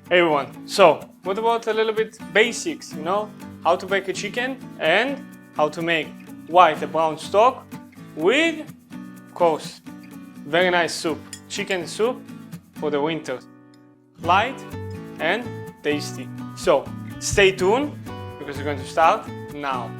Hey everyone, so what about a little bit basics, how to bake a chicken and how to make white and brown stock with, of course, very nice soup, chicken soup for the winter, light and tasty. So stay tuned because we're going to start now.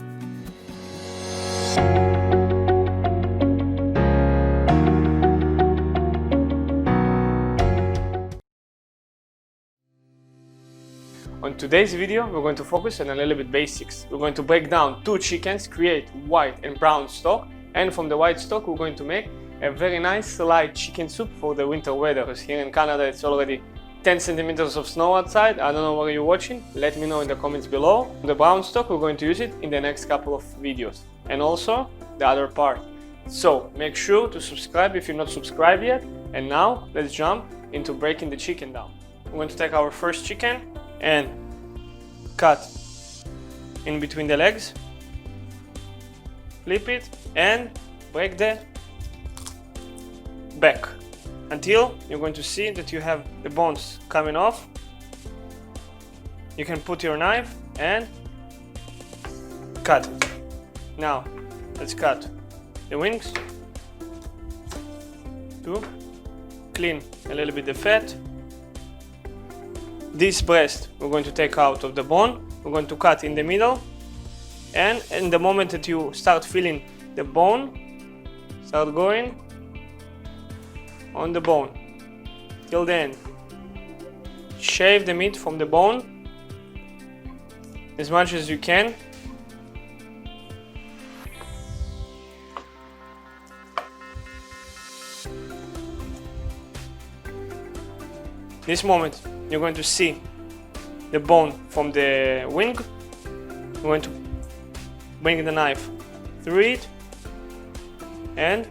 On today's video, we're going to focus on a little bit basics. We're going to break down 2 chickens, create white and brown stock, and from the white stock, we're going to make a very nice light chicken soup for the winter weather. Because here in Canada, it's already 10 centimeters of snow outside. I don't know where you're watching. Let me know in the comments below. The brown stock, we're going to use it in the next couple of videos, and also the other part. So make sure to subscribe if you're not subscribed yet. And now let's jump into breaking the chicken down. We're going to take our first chicken and cut in between the legs, flip it and break the back until you're going to see that you have the bones coming off. You can put your knife and cut it. Now let's cut the wings to clean a little bit the fat. This breast we're going to take out of the bone, we're going to cut in the middle, and in the moment that you start feeling the bone, start going on the bone till the end. Shave the meat from the bone as much as you can. This moment you're going to see the bone from the wing. We're going to bring the knife through it and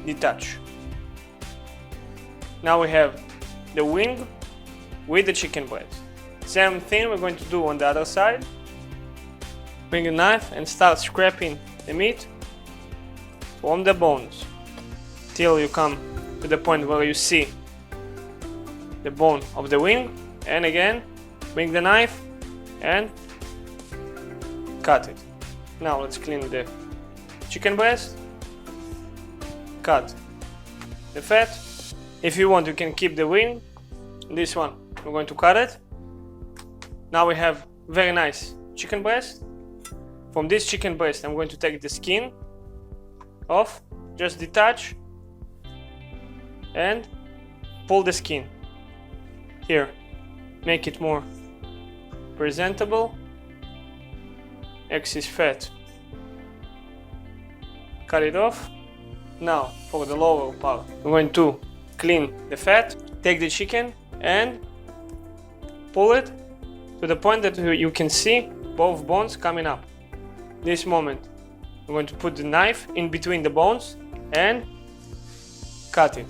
detach. Now we have the wing with the chicken breast. Same thing we're going to do on the other side. Bring the knife and start scraping the meat from the bones till you come to the point where you see the bone of the wing, and again bring the knife and cut it. Now let's clean the chicken breast, cut the fat. If you want, you can keep the wing. This one we're going to cut it. Now we have very nice chicken breast. From this chicken breast I'm going to take the skin off, just detach and pull the skin. Here, make it more presentable. Excess fat, cut it off. Now for the lower part, we're going to clean the fat, take the chicken and pull it to the point that you can see both bones coming up. This moment, we're going to put the knife in between the bones and cut it.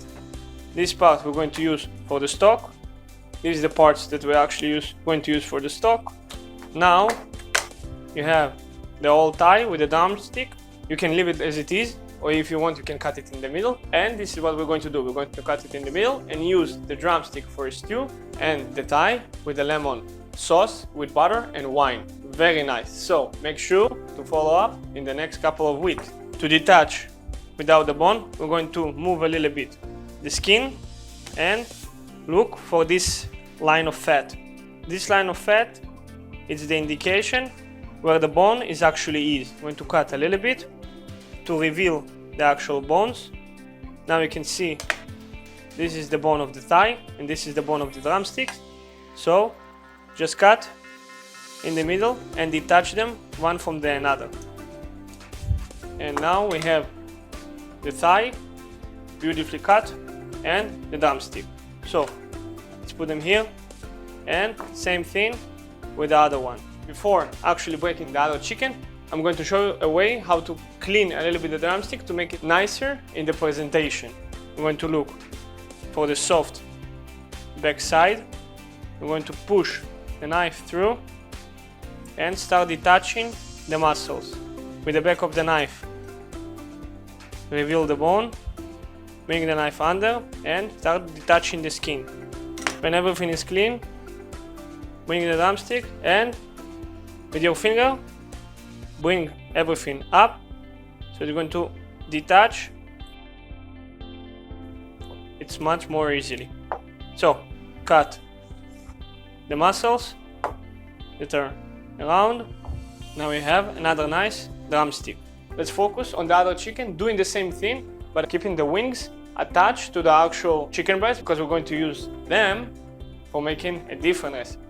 This part we're going to use for the stock. These are the parts that we're actually going to use for the stock. Now you have the old thigh with the drumstick. You can leave it as it is, or if you want you can cut it in the middle. And this is what we're going to do. We're going to cut it in the middle and use the drumstick for a stew and the thigh with the lemon sauce with butter and wine. Very nice. So make sure to follow up in the next couple of weeks. To detach without the bone, we're going to move a little bit the skin and look for this line of fat. This line of fat is the indication where the bone is actually is. I'm going to cut a little bit to reveal the actual bones. Now you can see this is the bone of the thigh and this is the bone of the drumsticks. So just cut in the middle and detach them one from the another. And now we have the thigh beautifully cut and the drumstick. So let's put them here, and same thing with the other one. Before actually breaking the other chicken, I'm going to show you a way how to clean a little bit the drumstick to make it nicer in the presentation. I'm going to look for the soft back side. I'm going to push the knife through and start detaching the muscles with the back of the knife. Reveal the bone, bring the knife under and start detaching the skin. When everything is clean, bring the drumstick and with your finger, bring everything up. So you're going to detach. It's much more easily. So cut the muscles that are around. Now we have another nice drumstick. Let's focus on the other chicken, doing the same thing, but keeping the wings attached to the actual chicken breast because we're going to use them for making a different recipe.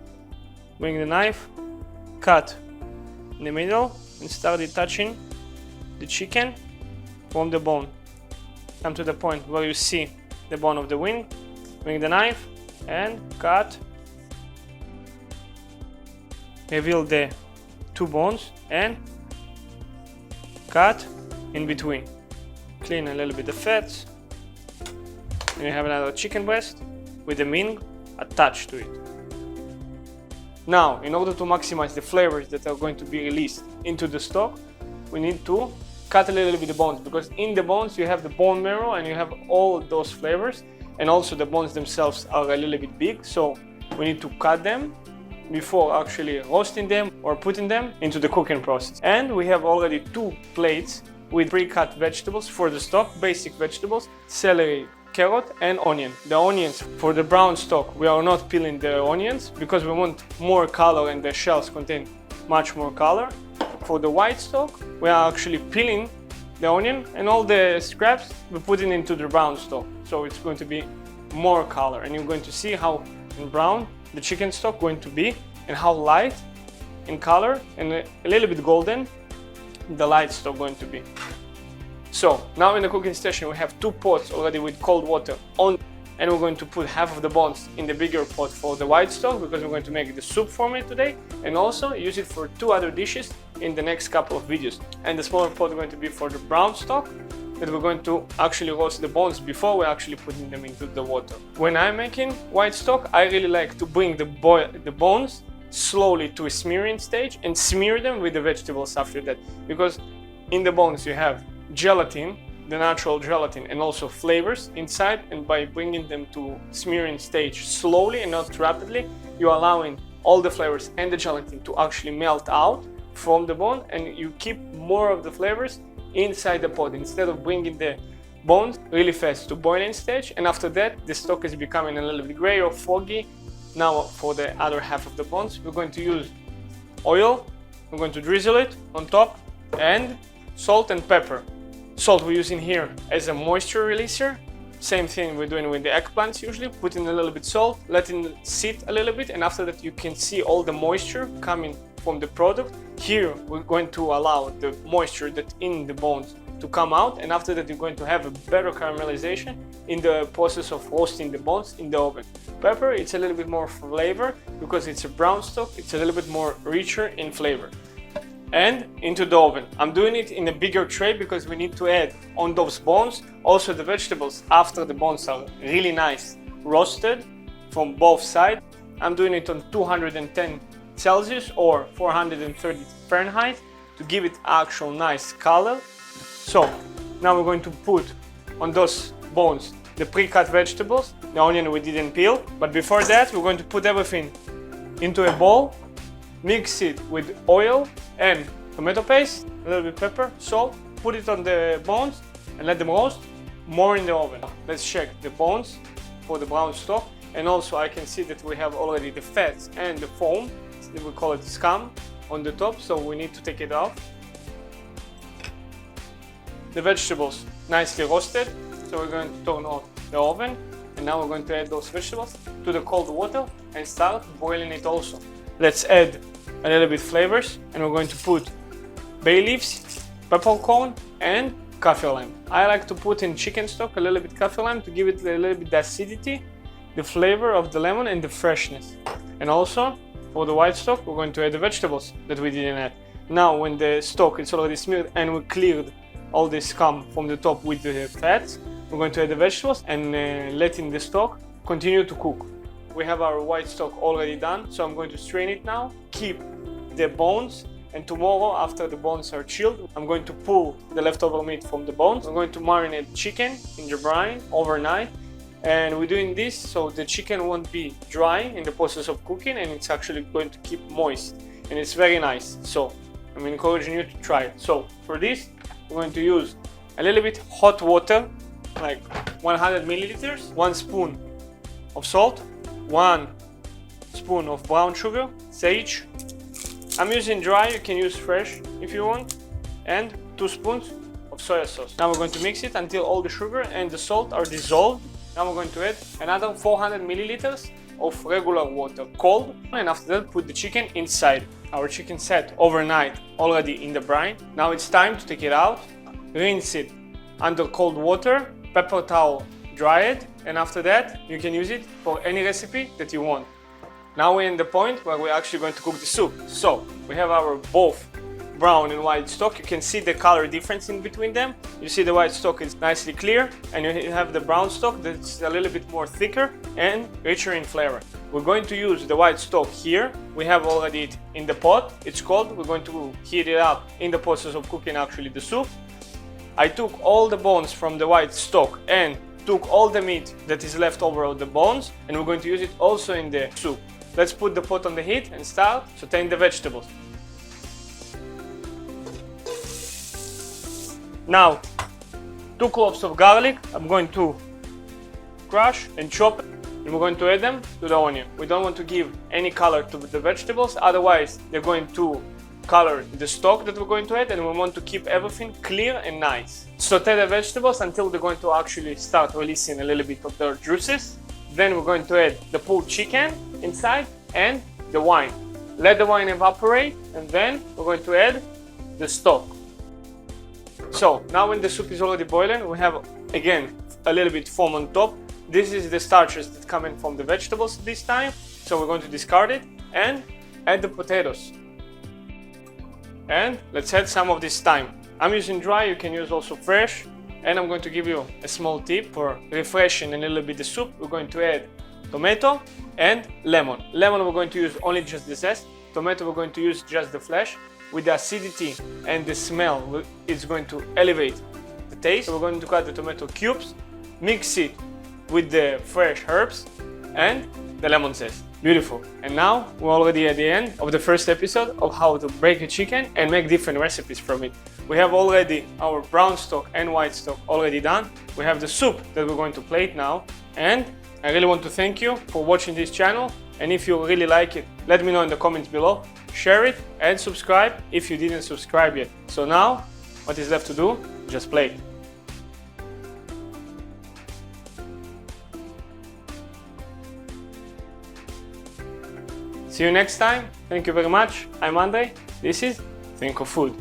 Bring the knife, cut in the middle and start detaching the chicken from the bone. Come to the point where you see the bone of the wing, bring the knife and cut. Reveal the two bones and cut in between. Clean a little bit the fats. And you have another chicken breast with the wing attached to it. Now, in order to maximize the flavors that are going to be released into the stock, we need to cut a little bit the bones, because in the bones you have the bone marrow and you have all those flavors, and also the bones themselves are a little bit big, so we need to cut them before actually roasting them or putting them into the cooking process. And we have already 2 plates with pre-cut vegetables for the stock, basic vegetables, celery, carrot and onion. The onions for the brown stock, we are not peeling the onions because we want more color and the shells contain much more color. For the white stock, we are actually peeling the onion and all the scraps we're putting into the brown stock. So it's going to be more color, and you're going to see how in brown the chicken stock going to be and how light in color and a little bit golden the light stock going to be. So now in the cooking station we have 2 pots already with cold water on, and we're going to put half of the bones in the bigger pot for the white stock because we're going to make the soup from it today, and also use it for 2 other dishes in the next couple of videos. And the smaller pot is going to be for the brown stock that we're going to actually roast the bones before we're actually putting them into the water. When I'm making white stock, I really like to bring the bones slowly to a smearing stage and smear them with the vegetables after that, because in the bones you have gelatin, the natural gelatin, and also flavors inside, and by bringing them to smearing stage slowly and not rapidly, you're allowing all the flavors and the gelatin to actually melt out from the bone, and you keep more of the flavors inside the pot instead of bringing the bones really fast to boiling stage, and after that the stock is becoming a little bit gray or foggy. Now for the other half of the bones, we're going to use oil, we're going to drizzle it on top, and salt and pepper. Salt we're using here as a moisture releaser. Same thing we're doing with the eggplants usually, putting a little bit salt, letting it sit a little bit, and after that you can see all the moisture coming from the product. Here we're going to allow the moisture that's in the bones to come out, and after that you're going to have a better caramelization in the process of roasting the bones in the oven. Pepper, it's a little bit more flavor because it's a brown stock, it's a little bit more richer in flavor. And into the oven. I'm doing it in a bigger tray because we need to add on those bones also the vegetables after the bones are really nice roasted from both sides. I'm doing it on 210 Celsius or 430 Fahrenheit to give it actual nice color. So now we're going to put on those bones the pre-cut vegetables, the onion we didn't peel, but before that we're going to put everything into a bowl, mix it with oil and tomato paste, a little bit pepper, salt, put it on the bones and let them roast more in the oven. Let's check the bones for the brown stock, and also I can see that we have already the fats and the foam, we call it scum, on the top, so we need to take it off. The vegetables nicely roasted, so we're going to turn on the oven, and now we're going to add those vegetables to the cold water and start boiling it also. Let's add a little bit flavors, and we're going to put bay leaves, peppercorn and Kaffir lime. I like to put in chicken stock a little bit Kaffir lime to give it a little bit the acidity, the flavor of the lemon and the freshness. And also for the white stock we're going to add the vegetables that we didn't add. Now when the stock is already smeared and we cleared all this scum from the top with the fats, we're going to add the vegetables and letting the stock continue to cook. We have our white stock already done, so I'm going to strain it now, keep the bones, and tomorrow after the bones are chilled, I'm going to pull the leftover meat from the bones. I'm going to marinate chicken in the brine overnight And we're doing this so the chicken won't be dry in the process of cooking, and it's actually going to keep moist, and it's very nice. So I'm encouraging you to try it. So for this, we're going to use a little bit hot water, like 100 milliliters, 1 spoon of salt, 1 spoon of brown sugar, sage. I'm using dry, you can use fresh if you want, and 2 spoons of soy sauce. Now we're going to mix it until all the sugar and the salt are dissolved. Now we're going to add another 400 milliliters of regular water, cold, and after that put the chicken inside. Our chicken sat overnight already in the brine. Now it's time to take it out, rinse it under cold water, paper towel, dry it, and after that you can use it for any recipe that you want. Now we're in the point where we're actually going to cook the soup. So we have our both brown and white stock. You can see the color difference in between them. You see the white stock is nicely clear, and you have the brown stock that's a little bit more thicker and richer in flavor. We're going to use the white stock here. We have already it in the pot. It's cold. We're going to heat it up in the process of cooking actually the soup. I took all the bones from the white stock and took all the meat that is left over of the bones, and we're going to use it also in the soup. Let's put the pot on the heat and start sauteing the vegetables. Now, 2 cloves of garlic, I'm going to crush and chop, and we're going to add them to the onion. We don't want to give any color to the vegetables, otherwise they're going to color the stock that we're going to add, and we want to keep everything clear and nice. Saute the vegetables until they're going to actually start releasing a little bit of their juices. Then we're going to add the pulled chicken inside and the wine. Let the wine evaporate, and then we're going to add the stock. So now when the soup is already boiling, we have again a little bit foam on top. This is the starches that come in from the vegetables this time, so we're going to discard it and add the potatoes. And let's add some of this thyme. I'm using dry, you can use also fresh. And I'm going to give you a small tip for refreshing a little bit the soup. We're going to add tomato and lemon. Lemon we're going to use only just the zest. Tomato we're going to use just the flesh. With the acidity and the smell, it's going to elevate the taste. So we're going to cut the tomato cubes, mix it with the fresh herbs and the lemon zest. Beautiful. And now we're already at the end of the first episode of how to break a chicken and make different recipes from it. We have already our brown stock and white stock already done. We have the soup that we're going to plate now. And I really want to thank you for watching this channel. And if you really like it, let me know in the comments below. Share it and subscribe if you didn't subscribe yet. So now, what is left to do? Just plate. See you next time. Thank you very much. I'm Andrei. This is Think of Food.